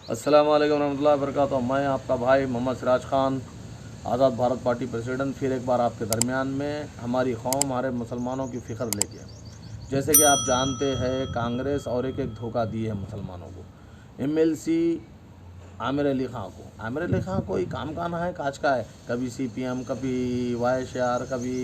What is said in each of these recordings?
अस्सलाम वालेकुम रहमतुल्लाहि व बरकातहू। मैं आपका भाई मोहम्मद सिराज खान, आज़ाद भारत पार्टी प्रेसिडेंट, फिर एक बार आपके दरमियान में हमारी कौम, हमारे मुसलमानों की फ़िक्र लेके। जैसे कि आप जानते हैं, कांग्रेस और एक धोखा दी है मुसलमानों को। एमएलसी आमिर अली ख़ां को, आमिर अली ख़ां कोई काम का ना है, काज का है। कभी सीपीएम, कभी वाईएसआर, कभी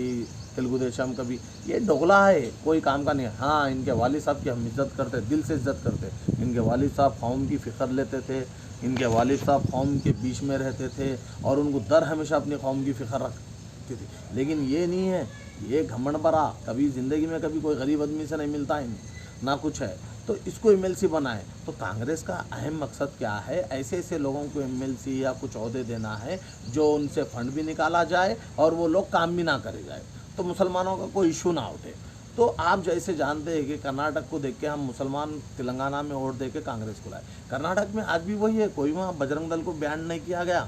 तेलुगु देशम, कभी ये डोगला है, कोई काम का नहीं है। हाँ, इनके वालिद साहब की हम इज़्ज़त करते, दिल से इज़्ज़त करते। इनके वालिद साहब कौम की फ़िक्र लेते थे, इनके वालिद साहब कौम के बीच में रहते थे और उनको दर हमेशा अपनी कौम की फ़िक्र रखती थी। लेकिन ये नहीं है, ये घमंड भरा, कभी ज़िंदगी में कभी कोई गरीब आदमी से नहीं मिलता है ना कुछ है, तो इसको एमएलसी बनाए। तो कांग्रेस का अहम मकसद क्या है? ऐसे ऐसे लोगों को एमएलसी या कुछ ओहदे देना है जो उनसे फंड भी निकाला जाए और वो लोग काम भी ना करे जाए, तो मुसलमानों का कोई इशू ना उठे। तो आप जैसे जानते हैं कि कर्नाटक को देख के हम मुसलमान तेलंगाना में वोट दे के कांग्रेस को लाए। कर्नाटक में आज भी वही है, कोई वहाँ बजरंग दल को बैन नहीं किया गया,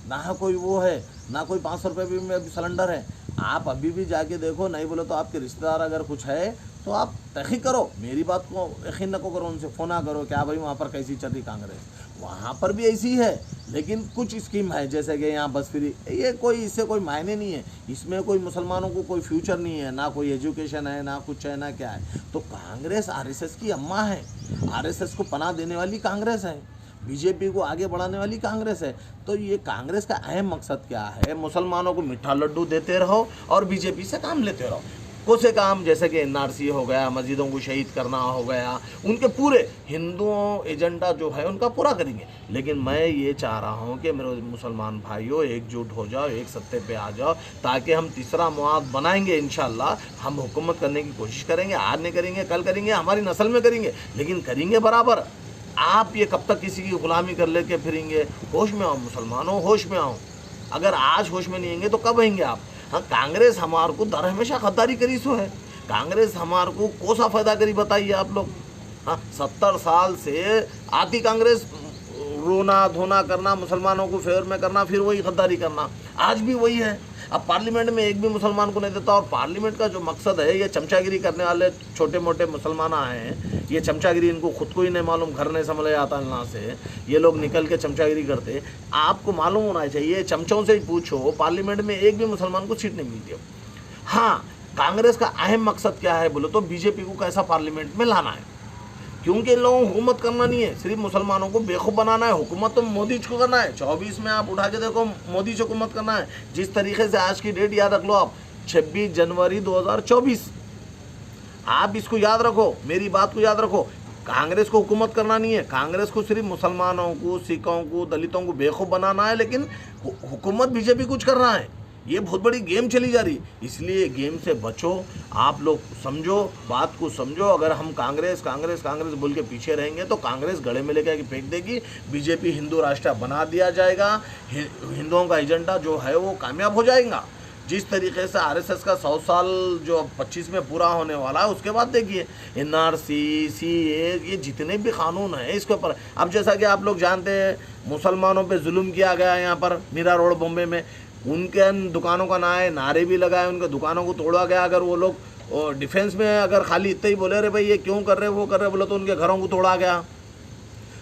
ना कोई वो है, ना कोई 500 रुपये भी में अभी सिलेंडर है। आप अभी भी जाके देखो, नहीं बोले तो आपके रिश्तेदार अगर कुछ है तो आप तहक़ीक़ करो, मेरी बात को यकीन न करो, उनसे फ़ोन करो क्या भाई वहाँ पर कैसी चल रही कांग्रेस। वहाँ पर भी ऐसी है, लेकिन कुछ स्कीम है जैसे कि यहाँ बस फ्री, ये कोई इससे कोई मायने नहीं है, इसमें कोई मुसलमानों को कोई फ्यूचर नहीं है, ना कोई एजुकेशन है, ना कुछ है, ना क्या है। तो कांग्रेस आरएसएस की अम्मा है, आरएसएस को पनाह देने वाली कांग्रेस है, बीजेपी को आगे बढ़ाने वाली कांग्रेस है। तो ये कांग्रेस का अहम मकसद क्या है? मुसलमानों को मीठा लड्डू देते रहो और बीजेपी से काम लेते रहो। कुछ से काम जैसे कि एनआरसी हो गया, मस्जिदों को शहीद करना हो गया, उनके पूरे हिंदुओं एजेंडा जो है उनका पूरा करेंगे। लेकिन मैं ये चाह रहा हूँ कि मेरे मुसलमान भाइयों एकजुट हो जाओ, एक सत्ते पे आ जाओ, ताकि हम तीसरा मुआद बनाएंगे। इंशाल्लाह हम हुकूमत करने की कोशिश करेंगे, आज नहीं करेंगे कल करेंगे, हमारी नस्ल में करेंगे, लेकिन करेंगे बराबर। आप ये कब तक किसी की गुलामी कर लेके फिरेंगे? होश में आओ मुसलमानों, होश में आओ। अगर आज होश में नहीं आएंगे तो कब आएंगे आप? हाँ, कांग्रेस हमारे को दर हमेशा गद्दारी करी सो है, कांग्रेस हमारे को कोसा फायदा करी बताइए आप लोग। हाँ, 70 साल से आती कांग्रेस रोना धोना करना, मुसलमानों को फेवर में करना, फिर वही गद्दारी करना, आज भी वही है। अब पार्लियामेंट में एक भी मुसलमान को नहीं देता, और पार्लियामेंट का जो मकसद है, ये चमचागिरी करने वाले छोटे मोटे मुसलमान आए हैं, ये चमचागिरी इनको खुद को ही नहीं मालूम, घर नहीं संभले आता अल्लाह से, ये लोग निकल के चमचागिरी करते। आपको मालूम होना चाहिए, चमचों से ही पूछो, पार्लियामेंट में एक भी मुसलमान को सीट नहीं मिलती है। हाँ, कांग्रेस का अहम मकसद क्या है बोलो तो बीजेपी को कैसा पार्लियामेंट में लाना है, क्योंकि इन लोगों को हुकूमत करना नहीं है, सिर्फ मुसलमानों को बेवकूफ़ बनाना है। हुकूमत तो मोदी को करना है, 24 में आप उठा के देखो, मोदी से हुकूमत करना है। जिस तरीके से आज की डेट याद रख लो आप, 26 जनवरी 2024, आप इसको याद रखो, मेरी बात को याद रखो। कांग्रेस को हुकूमत करना नहीं है, कांग्रेस को सिर्फ मुसलमानों को, सिखों को, दलितों को बेवकूफ़ बनाना है, लेकिन हुकूमत बीजेपी कुछ कर रहा है। ये बहुत बड़ी गेम चली जा रही, इसलिए गेम से बचो। आप लोग समझो, बात को समझो। अगर हम कांग्रेस कांग्रेस कांग्रेस बोल के पीछे रहेंगे तो कांग्रेस गले में लेकर फेंक देगी, बीजेपी हिंदू राष्ट्र बना दिया जाएगा, हिंदुओं का एजेंडा जो है वो कामयाब हो जाएगा। जिस तरीके से आरएसएस का 100 साल जो 25 में पूरा होने वाला है, उसके बाद देखिए एनआरसी, सीए, ये जितने भी कानून हैं इसके ऊपर। अब जैसा कि आप लोग जानते हैं, मुसलमानों पे जुल्म किया गया यहाँ पर मीरा रोड बॉम्बे में, उनके दुकानों का नारे भी लगाए, उनके दुकानों को तोड़ा गया। अगर वो लोग डिफेंस में अगर खाली इतना ही बोले अरे भाई ये क्यों कर रहे वो कर रहे बोले, तो उनके घरों को तोड़ा गया।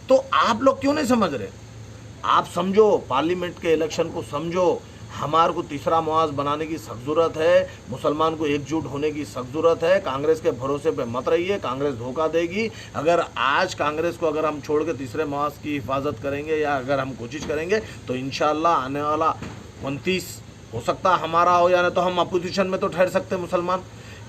तो आप लोग क्यों नहीं समझ रहे? आप समझो, पार्लियामेंट के इलेक्शन को समझो। हमारे को तीसरा मुआज बनाने की सख्त ज़रूरत है, मुसलमान को एकजुट होने की सख्त ज़रूरत है। कांग्रेस के भरोसे पे मत रहिए, कांग्रेस धोखा देगी। अगर आज कांग्रेस को अगर हम छोड़ के तीसरे मुआज की हिफाजत करेंगे या अगर हम कोशिश करेंगे तो इंशाल्लाह आने वाला 29 हो सकता हमारा हो, या नहीं तो हम अपोजिशन में तो ठहर सकते मुसलमान।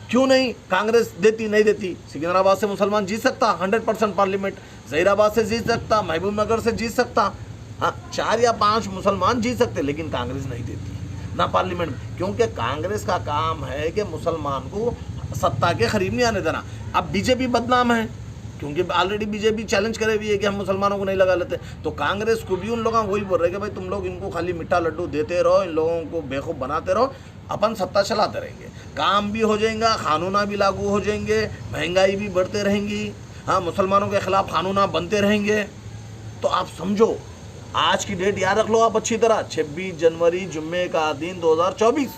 क्यों नहीं? कांग्रेस देती नहीं देती, सिकंदराबाद से मुसलमान जीत सकता 100% पार्लियामेंट, जहीराबाद से जीत सकता, महबूब नगर से जीत सकता, हाँ 4 या 5 मुसलमान जीत सकते, लेकिन कांग्रेस नहीं देती ना पार्लियामेंट में, क्योंकि कांग्रेस का काम है कि मुसलमान को सत्ता के करीब नहीं आने देना। अब बीजेपी बदनाम है, क्योंकि ऑलरेडी बीजेपी चैलेंज करे हुई है कि हम मुसलमानों को नहीं लगा लेते। तो कांग्रेस को भी उन लोगों वही बोल रहे हैं कि भाई तुम लोग इनको खाली मीठा लड्डू देते रहो, इन लोगों को बेवकूफ़ बनाते रहो, अपन सत्ता चलाते रहेंगे, काम भी हो जाएगा, कानूना भी लागू हो जाएंगे, महंगाई भी बढ़ते रहेंगी, हाँ मुसलमानों के खिलाफ कानूना बनते रहेंगे। तो आप समझो, आज की डेट याद रख लो आप अच्छी तरह, 26 जनवरी जुम्मे का दिन 2024,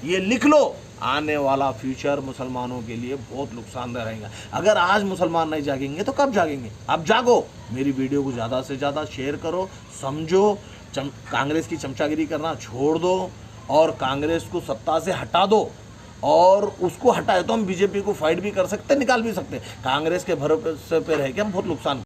ये लिख लो, आने वाला फ्यूचर मुसलमानों के लिए बहुत नुकसानदेह रहेगा। अगर आज मुसलमान नहीं जागेंगे तो कब जागेंगे? अब जागो। मेरी वीडियो को ज़्यादा से ज़्यादा शेयर करो, समझो, कांग्रेस की चमचागिरी करना छोड़ दो और कांग्रेस को सत्ता से हटा दो। और उसको हटाए तो हम बीजेपी को फाइट भी कर सकते, निकाल भी सकते। कांग्रेस के भरोसे पे रह के हम बहुत नुकसान